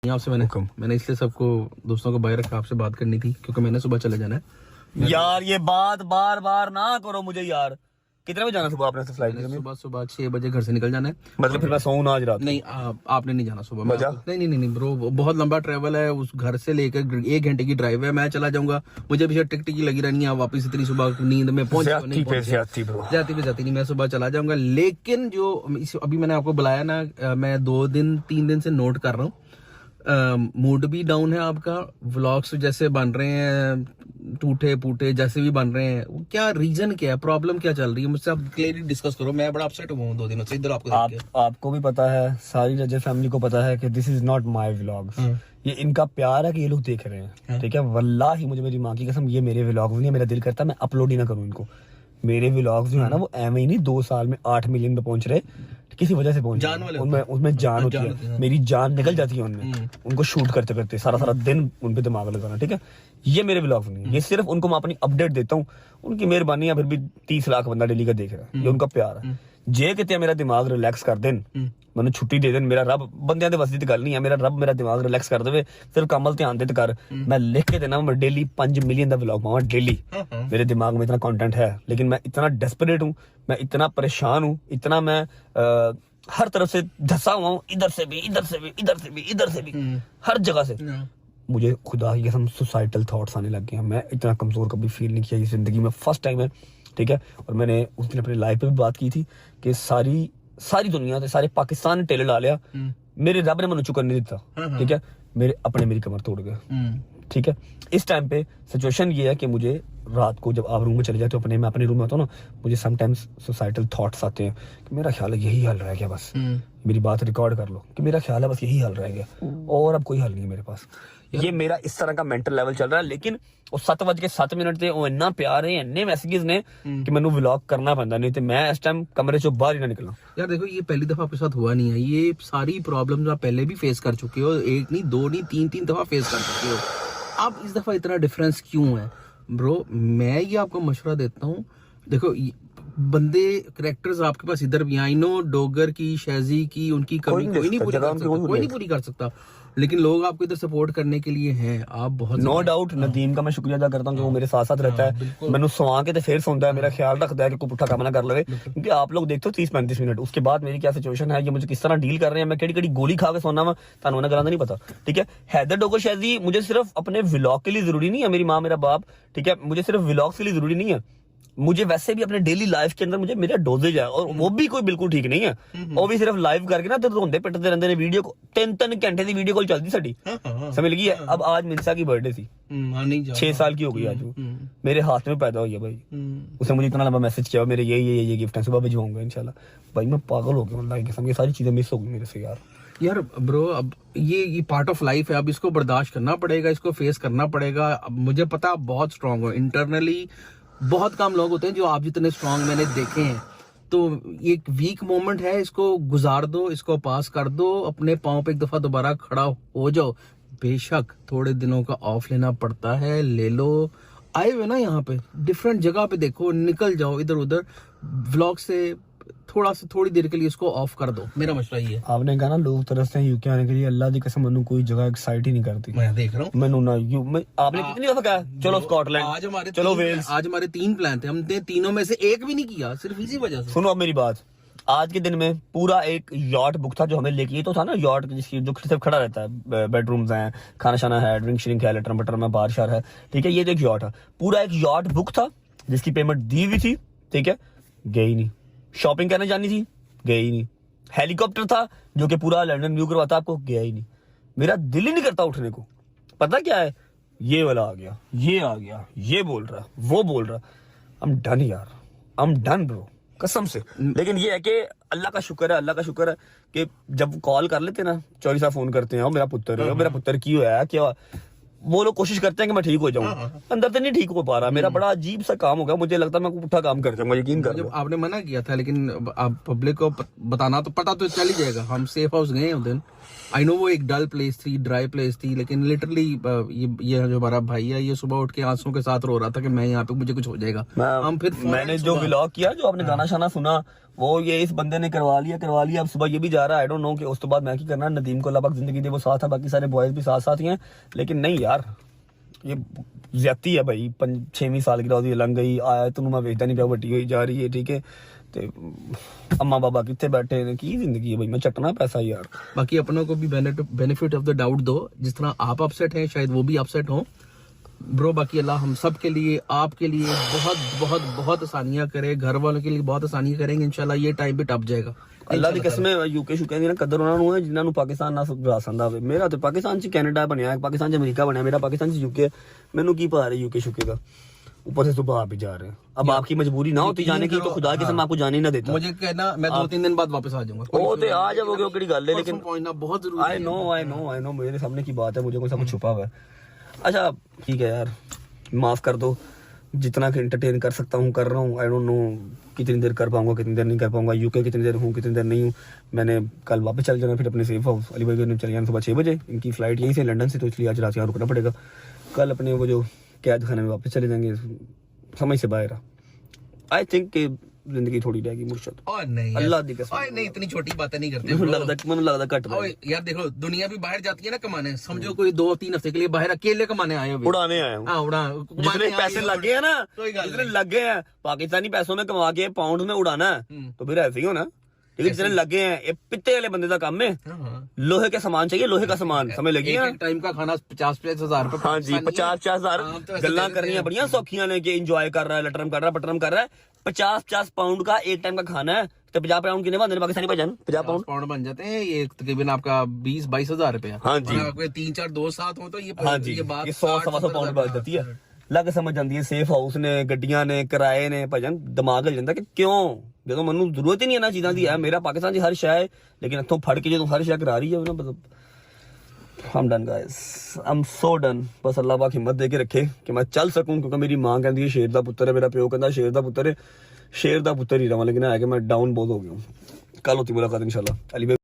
आपसे मैंने इसलिए सबको दोस्तों को बाहर रखा, आपसे बात करनी थी क्योंकि मैंने सुबह चले जाना है। यार ये बात बार बार ना करो मुझे यार। कितने बजे जाना सुबह आपने फ्लाइट में? सुबह 6 बजे घर से निकल जाना है। मतलब फिर मैं सोऊं ना आज रात? नहीं आपने नहीं जाना सुबह। नहीं ब्रो, बहुत लंबा ट्रैवल है, उस घर से लेकर 1 घंटे की ड्राइव है। मैं चला जाऊंगा, मुझे भी टिक टिक लगी रहनी है वापस इतनी सुबह नींद में जाती नहीं। मैं सुबह चला जाऊंगा, लेकिन जो अभी मैंने आपको बुलाया ना, मैं 2-3 दिन से नोट कर रहा हूँ, मूड भी डाउन है आपका। व्लॉग्स जैसे बन रहे हैं टूटे फूटे जैसे भी बन रहे हैं, क्या रीजन क्या है, प्रॉब्लम क्या चल रही है, मुझसे आप क्लियरली डिस्कस करो। मैं बड़ा अपसेट हुआ हूँ 2 दिनों से इधर आपको भी पता है, सारी रजत फैमिली को पता है कि this is not my vlogs. ये इनका प्यार है कि ये लोग देख रहे हैं, ठीक है। वल्लाही मुझे मेरी माँ की कसम ये मेरे व्लॉग्स नहीं है। मेरा दिल करता है मैं अपलोड ही ना करूँ इनको। मेरे व्लॉग्स जो है ना वो एम ही नहीं 2 साल में 8 मिलियन पे पहुंच रहे, किसी वजह से पहुंच रहे। उसमें जान होती है, मेरी जान निकल जाती है उनमें, उनको शूट करते करते सारा दिन उन पे दिमाग लगाना, ठीक है। ये मेरे व्लॉग्स नहीं है, ये सिर्फ उनको मैं अपनी अपडेट देता हूँ। उनकी मेहरबानी है, फिर भी 30 लाख बंदा डेली का देख रहा है, ये उनका प्यार है। जे कितने मेरा दिमाग रिलैक्स कर देन, मैंने छुट्टी दे देन, मेरा रब बंदियां दे वसी दी गल नहीं है, मेरा रब मेरा दिमाग रिलैक्स कर देवे, सिर्फ कमल ध्यान दे कर, मैं लिख के देना मैं डेली 5 मिलियन का व्लॉग पाऊंगा डेली। मेरे दिमाग में इतना कंटेंट है, लेकिन मैं इतना डेस्परेट हूँ, मैं इतना परेशान हूँ, इतना मैं हर तरफ से धसा हुआ हूँ, इधर से भी इधर से भी इधर से भी इधर से भी हर जगह से। मुझे खुदा की कसम सुसाइडल थॉट्स आने लग गए हैं। मैं इतना कमजोर कभी फील नहीं किया, ये जिंदगी में फर्स्ट टाइम है, ठीक है। और मैंने उस दिन अपनी लाइफ पे भी बात की थी कि सारी दुनिया से सारे पाकिस्तान ने टेले ला लिया, मेरे रब ने मैंने चुकर नहीं दिता, ठीक है। मेरी कमर तोड़ गए, ठीक है। इस टाइम पे सिचुएशन ये है कि मुझे रात को जब आप रूम में चले जाते हो, मैं अपने रूम में आता हूँ ना, मुझे समटाइम्स सुसाइडल थॉट्स आते हैं कि मेरा ख्याल है यही हल रह गया बस। मेरी बात रिकॉर्ड कर लो कि मेरा ख्याल है बस यही हल रह गया और अब कोई हल नहीं है मेरे पास। ये मेरा इस तरह का मेंटल लेवल चल रहा है। लेकिन वो 7:07 थे, वो इतना प्यार है, इन्ने मैसेजेस ने कि मैंने व्लॉग करना पैंदा, नहीं तो मैं इस टाइम कमरे से बाहर ही ना निकलना। यार देखो, ये पहली दफा आपके साथ हुआ नहीं है, ये सारी प्रॉब्लम्स आप पहले भी फेस कर चुके हो, 1 नहीं 2 नहीं 3 दफा फेस कर चुके हो। अब इस दफा इतना डिफरेंस क्यों है ब्रो? मैं ये आपको मशवरा देता हूँ, देखो बंदे करेक्टर्स आपके पास इधर भी, आई नो डोगर की, शैजी की, उनकी कमी कोई नहीं पूरी कर सकता, लेकिन लोग आपको इधर सपोर्ट करने के लिए हैं। आप बहुत नो डाउट नदीम का मैं शुक्रिया अदा करता हूँ कि वो मेरे साथ साथ रहता है, मैंने सुवा के फिर सुनता है, मेरा ख्याल रखता है कि कोई पुट्ठा काम ना कर लगे, क्योंकि आप लोग देखते हो 30-35 मिनट उसके बाद मेरी क्या सिचुएशन है, ये मुझे किस तरह डील कर रहे हैं, मैं केड़ी गोली खा के सोना वा तानू ना गला नहीं पता, ठीक है। हैदर डोगर शैजी मुझे सिर्फ अपने व्लॉग के लिए जरूरी नहीं है, मेरी माँ मेरा बाप, ठीक है, मुझे सिर्फ व्लॉग के लिए जरूरी नहीं है, मुझे वैसे भी अपने डेली लाइफ के अंदर मुझे मेरा डोजेज है, और वो भी कोई बिल्कुल ठीक नहीं है, वो भी सिर्फ लाइव करके ना रोंदे पिटते रहते हैं। वीडियो को 3-3 घंटे की वीडियो कॉल चलती साडी, समझ लगी है। अब आज मिनसा की बर्थडे थी, 6 साल की हो गई आज, मेरे हाथ में पैदा हुई है भाई। उसने मुझे इतना लंबा मैसेज किया, मेरे ये गिफ्ट है, सुबह भिजवाऊंगा इंशाल्लाह। भाई मैं पागल हो गया, अल्लाह की कसम, ये सारी चीजें मिस हो गई मेरे से यार ब्रो। अब ये पार्ट ऑफ लाइफ है, अब इसको बर्दाश्त करना पड़ेगा, इसको फेस करना पड़ेगा। अब मुझे पता आप बहुत स्ट्रांग हो इंटरनली, बहुत कम लोग होते हैं जो आप जितने स्ट्रांग मैंने देखे हैं। तो ये एक मोमेंट है, इसको गुजार दो, इसको पास कर दो, अपने पांव पे एक दफा दोबारा खड़ा हो जाओ। बेशक थोड़े दिनों का ऑफ लेना पड़ता है, ले लो। आए हुए ना यहाँ पे, डिफरेंट जगह पे देखो, निकल जाओ इधर उधर, व्लॉग से थोड़ी देर के लिए इसको ऑफ कर दो, मेरा मशवरा ये है। आपने कहा ना लोग तरसते हैं यूके आने के लिए, अल्लाह की कसम मैंने कोई जगह एक्साइट ही नहीं करती। मैं देख रहा हूँ आपने कितनी दफा कहा चलो स्कॉटलैंड, चलो वेल्स। आज हमारे 3 प्लान थे, हमने तीनों में से एक भी नहीं किया, सिर्फ इसी वजह से। सुनो अब मेरी बात, आज के दिन में पूरा एक यॉट बुक था जो हमें लेके, तो था ना यॉट जिसकी जो सिर्फ खड़ा रहता है, बेडरूम्स हैं, खाना शाना है, ड्रिंक श्रिंक है, लेटर बटर में बार शार है, ठीक है। ये जो एक यॉट है, पूरा एक यॉट बुक था जिसकी पेमेंट दी हुई थी, ठीक है, गई नहीं। शॉपिंग करने जानी थी, गए ही नहीं। हेलीकॉप्टर था जो कि पूरा लंदन व्यू करवाता, आपको गया ही नहीं। मेरा दिल ही नहीं करता उठने को। पता क्या है, ये वाला आ गया, ये बोल रहा, वो बोल रहा, आई एम डन यार, आई एम डन ब्रो, कसम से। लेकिन ये है कि अल्लाह का शुक्र है कि जब कॉल कर लेते ना, चौरी साहब फोन करते हैं, मेरा पुत्र की हुआ है क्या, वो लोग कोशिश करते हैं कि मैं ठीक हो जाऊं, अंदर से नहीं ठीक हो पा रहा। मेरा बड़ा अजीब सा काम हो गया, मुझे लगता है मैं पुट्ठा काम कर जाऊंगा, यकीन कर लो। आपने मना किया था, लेकिन आप पब्लिक को बताना तो पता तो चल ही जाएगा। हम सेफ हाउस गए उस दिन, आई नो वो एक डल प्लेस थी, ड्राई प्लेस थी, लेकिन लिटरली ये जो हमारा भाई है, ये सुबह उठ के आंसुओं के साथ रो रहा था कि मैं यहाँ पे मुझे कुछ हो जाएगा। हम फिर मैंने जो व्लॉग किया, जो आपने गाना शाना सुना, वो ये इस बंदे ने करवा लिया। अब सुबह ये भी जा रहा है, आई डोंट नो कि उस तो बाद मैं की करना। नदीम को अल्लाह पाक जिंदगी दे, वो साथ है, बाकी सारे बॉयज भी साथ साथ ही हैं। लेकिन नहीं यार, ये ज्यादती है भाई। 6वीं साल की रात लंघ गई, आया तू मैं वेखता नहीं पिया, वड्डी होई जा रही है, ठीक है। ते अम्मा बाबा कितने बैठे ने, की जिंदगी है भाई, मैं चटना पैसा यार। बाकी अपनों को भी बेनिफिट ऑफ द डाउट दो, जिस तरह आप अपसेट हैं शायद वो भी अपसेट हो ब्रो। बाकी अल्लाह हम सब के लिए, आपके लिए बहुत बहुत बहुत आसानियां करे, घर वालों के लिए बहुत आसानियां करेंगे इंशाल्लाह। ये टाइम भी टप जाएगा अल्लाह ਦੀ ਕਸਮ ਹੈ। ਯੂਕੇ ਸ਼ੁਕੇ ਦੀ ਨਾ ਕਦਰ ਉਹਨਾਂ ਨੂੰ ਹੈ ਜਿਨ੍ਹਾਂ ਨੂੰ ਪਾਕਿਸਤਾਨ ਨਾਲ ਰਾਸੰਦਾ ਹੋਵੇ। ਮੇਰਾ ਤੇ ਪਾਕਿस्तान ਚ ਕੈਨੇਡਾ ਬਣਿਆ ਹੈ, ਪਾकिस्तान ਚ ਅਮਰੀਕਾ ਬਣਿਆ, मेरा पाकिस्तान ਚ यूके। ਮੈਨੂੰ ਕੀ ਪਤਾ है यूके शुके का, ऊपर से सुबह आप भी जा रहे हैं। अब आपकी मजबूरी ना होती जाने की तो खुदा की कसम आपको जाने ही ना देता। मुझे कहना मैं 2-3 दिन बाद वापस आ जाऊंगा, वो तो आ जाओगे, वो केड़ी गल है, लेकिन पहुंचना बहुत जरूरी है। आई नो मेरे सामने की बात है, मुझे कोई सब कुछ छुपा हुआ है। अच्छा ठीक है यार, माफ कर दो, जितना कि एंटरटेन कर सकता हूँ कर रहा हूँ। आई डोंट नो कितनी देर कर पाऊंगा, कितनी देर नहीं कर पाऊंगा। यूके कितनी देर हूँ, कितनी देर नहीं हूँ। मैंने कल वापस चल जाना फिर अपने सेफ हाउस। अली भाई ने चले जाना सुबह 6 बजे, इनकी फ्लाइट यहीं से लंदन से, तो इसलिए आज रात यहाँ रुकना पड़ेगा। कल अपने वो जो कैद खाने में वापस चले जाएंगे, समझ से बाहर। आई थिंक कि जिंदगी थोड़ी रहेगी मुर्शद। और नहीं अल्लाह दी कसम, और नहीं, इतनी छोटी बातें नहीं करते। मैंने लगता कट यार देखो, दुनिया भी बाहर जाती है ना कमाने। समझो कोई 2-3 हफ्ते के लिए बाहर अकेले कमाने आए हो, उड़ाने आए हूँ। जितने पैसे लगे हैं ना, जितने लगे हैं पाकिस्तानी पैसों में कमा के पाउंड में उड़ाना है, तो फिर ऐसे ही हो ना। लेकिन जितने लगे हैं, ये पित्ते वाले बंदे का काम है। लोहे का सामान चाहिए, लोहे का सामान। समझ लगी है, टाइम का खाना 50-50 हजार रुपए। हाँ जी, 50-50 हजार गल्ला करनी बढ़िया सौखियां ने कि एंजॉय कर रहा है, लटरम कर रहा है, पटरम कर रहा है। 50-50 पाउंड का एक टाइम का खाना है, तो 50 पाउंड कितने बनते हैं पाकिस्तानी भाईजान? 50 पाउंड बन जाते हैं, ये तकरीबन आपका 20-22 हजार रुपया। हाँ जी, 3-4 दोस्त साथ हो तो ये, हाँ जी, ये 100-125 पाउंड बच जाती है। लग समझ जाती है। सेफ हाउस ने, गड्डियां ने, किराए ने, भाईजान दिमाग हिल जाता कि क्यों, जो मैं जरूरत ही नहीं है ना चीज़ों की है। मेरा पाकिस्तान की हर शय है, लेकिन इतों फड़ के जो हर शय करा रही है ना, मतलब I'm done guys, I'm so done। बस अल्लाह पाक हिम्मत दे के रखे कि मैं चल सकूं, क्योंकि मेरी मां कहती है शेर दा पुत्तर है, मेरा प्यो कहता शेर दा पुत्तर है। शेर दा पुत्तर ही रहा, लेकिन है कि मैं डाउन बहुत हो गया हूँ। कल होती मुलाकात इंशाल्लाह। अली भाई